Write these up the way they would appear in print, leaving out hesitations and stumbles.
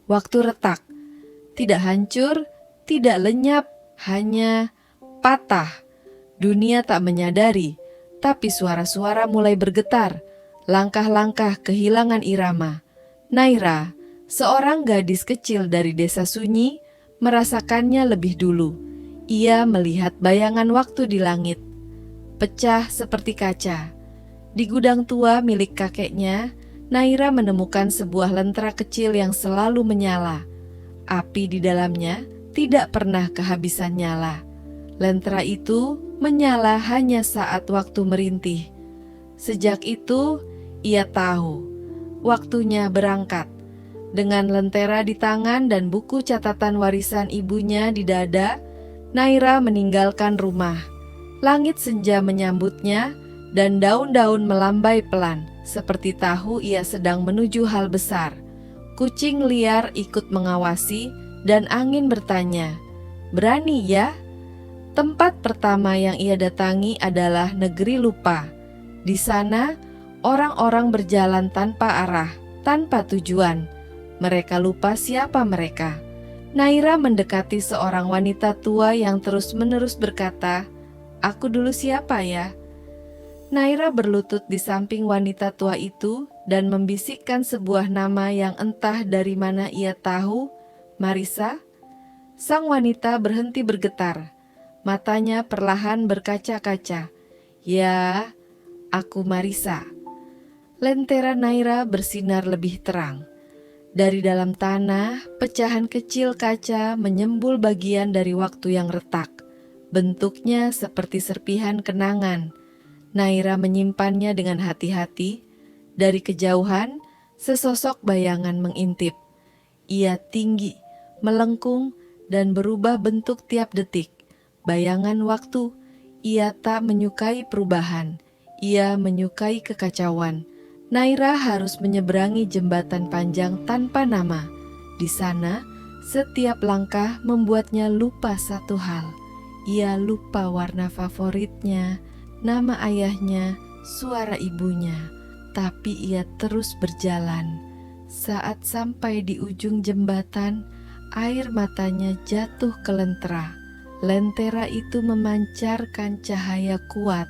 Waktu retak, tidak hancur, tidak lenyap, hanya patah. Dunia tak menyadari, tapi suara-suara mulai bergetar. Langkah-langkah kehilangan irama. Naira, seorang gadis kecil dari desa sunyi, merasakannya lebih dulu. Ia melihat bayangan waktu di langit, pecah seperti kaca. Di gudang tua milik kakeknya, Naira menemukan sebuah lentera kecil yang selalu menyala. Api di dalamnya tidak pernah kehabisan nyala. Lentera itu menyala hanya saat waktu merintih. Sejak itu, ia tahu waktunya berangkat. Dengan lentera di tangan dan buku catatan warisan ibunya di dada, Naira meninggalkan rumah. Langit senja menyambutnya dan daun-daun melambai pelan, seperti tahu ia sedang menuju hal besar. Kucing liar ikut mengawasi dan angin bertanya, "Berani ya?" Tempat pertama yang ia datangi adalah negeri lupa. Di sana, orang-orang berjalan tanpa arah, tanpa tujuan. Mereka lupa siapa mereka. Naira mendekati seorang wanita tua yang terus-menerus berkata, "Aku dulu siapa ya?" Naira berlutut di samping wanita tua itu dan membisikkan sebuah nama yang entah dari mana ia tahu, "Marisa." Sang wanita berhenti bergetar. Matanya perlahan berkaca-kaca. "Ya, aku Marisa." Lentera Naira bersinar lebih terang. Dari dalam tanah, pecahan kecil kaca menyembul bagian dari waktu yang retak. Bentuknya seperti serpihan kenangan. Naira menyimpannya dengan hati-hati. Dari kejauhan, sesosok bayangan mengintip. Ia tinggi, melengkung, dan berubah bentuk tiap detik. Bayangan waktu, ia tak menyukai perubahan. Ia menyukai kekacauan. Naira harus menyeberangi jembatan panjang tanpa nama. Di sana, setiap langkah membuatnya lupa satu hal. Ia lupa warna favoritnya, nama ayahnya, suara ibunya. Tapi ia terus berjalan. Saat sampai di ujung jembatan, air matanya jatuh ke lentera. Lentera itu memancarkan cahaya kuat.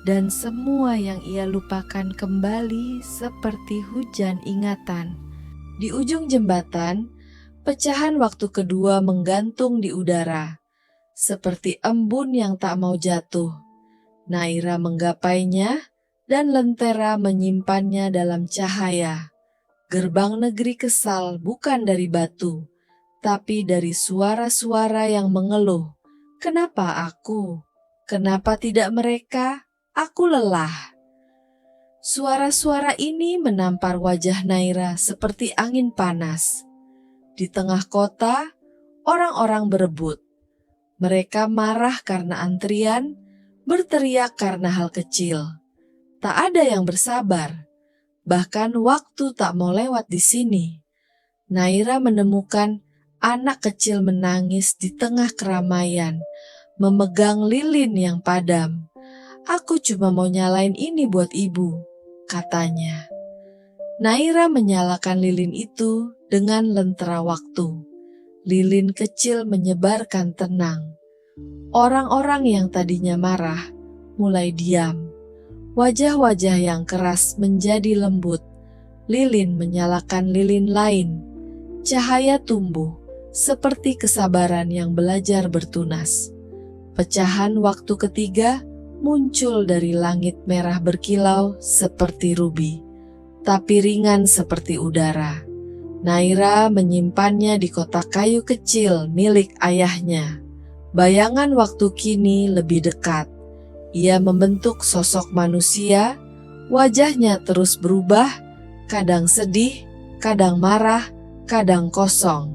Dan semua yang ia lupakan kembali seperti hujan ingatan. Di ujung jembatan, pecahan waktu kedua menggantung di udara, seperti embun yang tak mau jatuh. Naira menggapainya dan lentera menyimpannya dalam cahaya. Gerbang negeri kesal bukan dari batu, tapi dari suara-suara yang mengeluh. "Kenapa aku? Kenapa tidak mereka? Aku lelah." Suara-suara ini menampar wajah Naira seperti angin panas. Di tengah kota, orang-orang berebut. Mereka marah karena antrian, berteriak karena hal kecil. Tak ada yang bersabar. Bahkan waktu tak mau lewat di sini. Naira menemukan anak kecil menangis di tengah keramaian, memegang lilin yang padam. "Aku cuma mau nyalain ini buat ibu," katanya. Naira menyalakan lilin itu dengan lentera waktu. Lilin kecil menyebarkan tenang. Orang-orang yang tadinya marah mulai diam. Wajah-wajah yang keras menjadi lembut. Lilin menyalakan lilin lain. Cahaya tumbuh seperti kesabaran yang belajar bertunas. Pecahan waktu ketiga muncul dari langit merah berkilau seperti rubi, tapi ringan seperti udara. Naira menyimpannya di kotak kayu kecil milik ayahnya. Bayangan waktu kini lebih dekat. Ia membentuk sosok manusia, wajahnya terus berubah, kadang sedih, kadang marah, kadang kosong.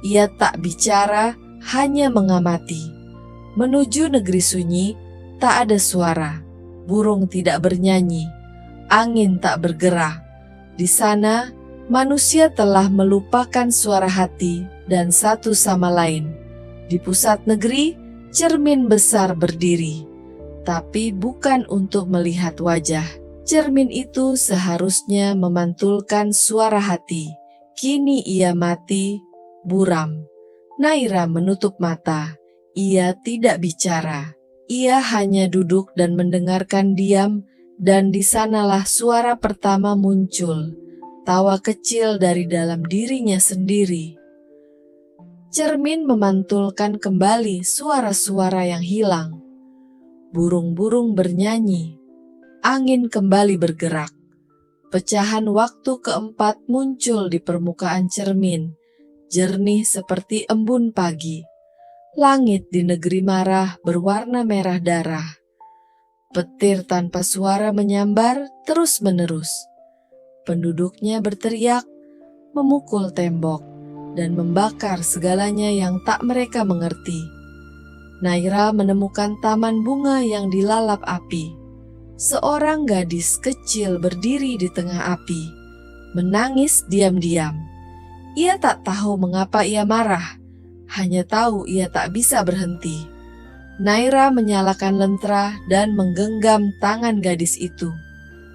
Ia tak bicara, hanya mengamati. Menuju negeri sunyi, tak ada suara, burung tidak bernyanyi, angin tak bergerak. Di sana, manusia telah melupakan suara hati dan satu sama lain. Di pusat negeri, cermin besar berdiri, tapi bukan untuk melihat wajah. Cermin itu seharusnya memantulkan suara hati. Kini ia mati, buram. Naira menutup mata. Ia tidak bicara. Ia hanya duduk dan mendengarkan diam, dan di sanalah suara pertama muncul. Tawa kecil dari dalam dirinya sendiri. Cermin memantulkan kembali suara-suara yang hilang. Burung-burung bernyanyi. Angin kembali bergerak. Pecahan waktu keempat muncul di permukaan cermin, jernih seperti embun pagi. Langit di negeri marah berwarna merah darah. Petir tanpa suara menyambar terus-menerus. Penduduknya berteriak, memukul tembok, dan membakar segalanya yang tak mereka mengerti. Naira menemukan taman bunga yang dilalap api. Seorang gadis kecil berdiri di tengah api, menangis diam-diam. Ia tak tahu mengapa ia marah, hanya tahu ia tak bisa berhenti. Naira menyalakan lentera dan menggenggam tangan gadis itu.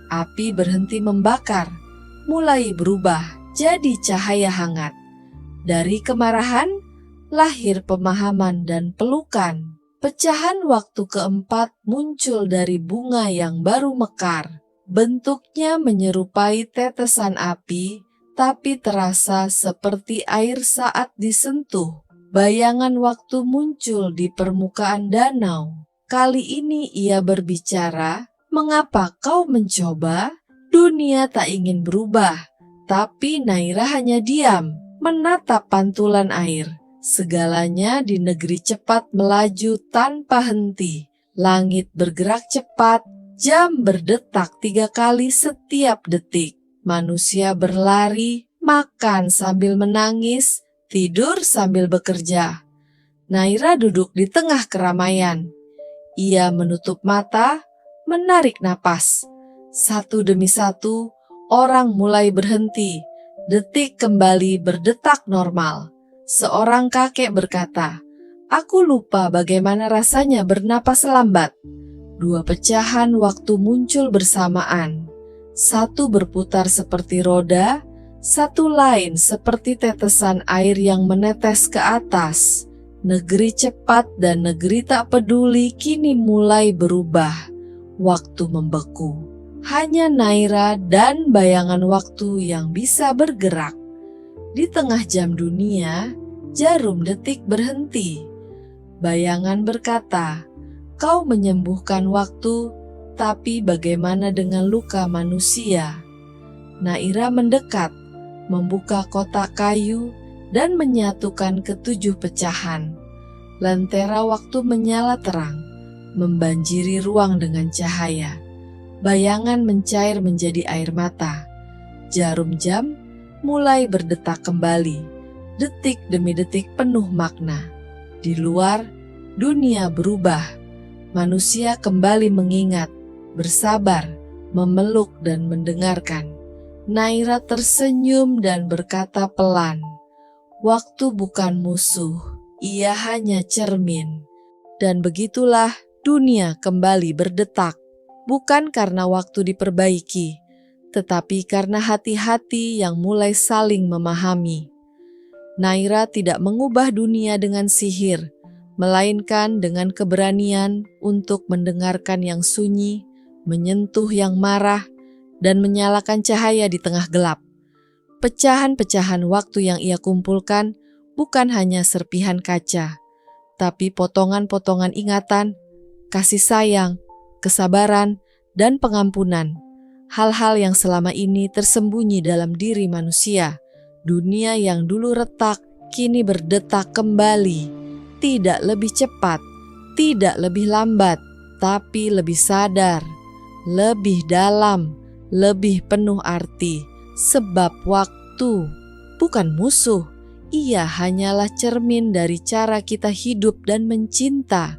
Api berhenti membakar, mulai berubah jadi cahaya hangat. Dari kemarahan, lahir pemahaman dan pelukan. Pecahan waktu keempat muncul dari bunga yang baru mekar. Bentuknya menyerupai tetesan api, tapi terasa seperti air saat disentuh. Bayangan waktu muncul di permukaan danau. Kali ini ia berbicara, "Mengapa kau mencoba? Dunia tak ingin berubah." Tapi Naira hanya diam, menatap pantulan air. Segalanya di negeri cepat melaju tanpa henti. Langit bergerak cepat, jam berdetak 3 kali setiap detik. Manusia berlari, makan sambil menangis, tidur sambil bekerja. Naira duduk di tengah keramaian. Ia menutup mata, menarik napas. Satu demi satu, orang mulai berhenti. Detik kembali berdetak normal. Seorang kakek berkata, "Aku lupa bagaimana rasanya bernapas lambat." 2 pecahan waktu muncul bersamaan. Satu berputar seperti roda, satu lain seperti tetesan air yang menetes ke atas. Negeri cepat dan negeri tak peduli kini mulai berubah. Waktu membeku. Hanya Naira dan bayangan waktu yang bisa bergerak. Di tengah jam dunia, jarum detik berhenti. Bayangan berkata, "Kau menyembuhkan waktu, tapi bagaimana dengan luka manusia?" Naira mendekat, membuka kotak kayu, dan menyatukan ke-7 pecahan. Lentera waktu menyala terang, membanjiri ruang dengan cahaya. Bayangan mencair menjadi air mata. Jarum jam mulai berdetak kembali, detik demi detik penuh makna. Di luar, dunia berubah. Manusia kembali mengingat, bersabar, memeluk dan mendengarkan. Naira tersenyum dan berkata pelan, "Waktu bukan musuh, ia hanya cermin." Dan begitulah dunia kembali berdetak, bukan karena waktu diperbaiki, tetapi karena hati-hati yang mulai saling memahami. Naira tidak mengubah dunia dengan sihir, melainkan dengan keberanian untuk mendengarkan yang sunyi, menyentuh yang marah, dan menyalakan cahaya di tengah gelap. Pecahan-pecahan waktu yang ia kumpulkan bukan hanya serpihan kaca, tapi potongan-potongan ingatan, kasih sayang, kesabaran, dan pengampunan. Hal-hal yang selama ini tersembunyi dalam diri manusia. Dunia yang dulu retak, kini berdetak kembali. Tidak lebih cepat, tidak lebih lambat, tapi lebih sadar, lebih dalam, lebih penuh arti. Sebab waktu bukan musuh, ia hanyalah cermin dari cara kita hidup dan mencinta.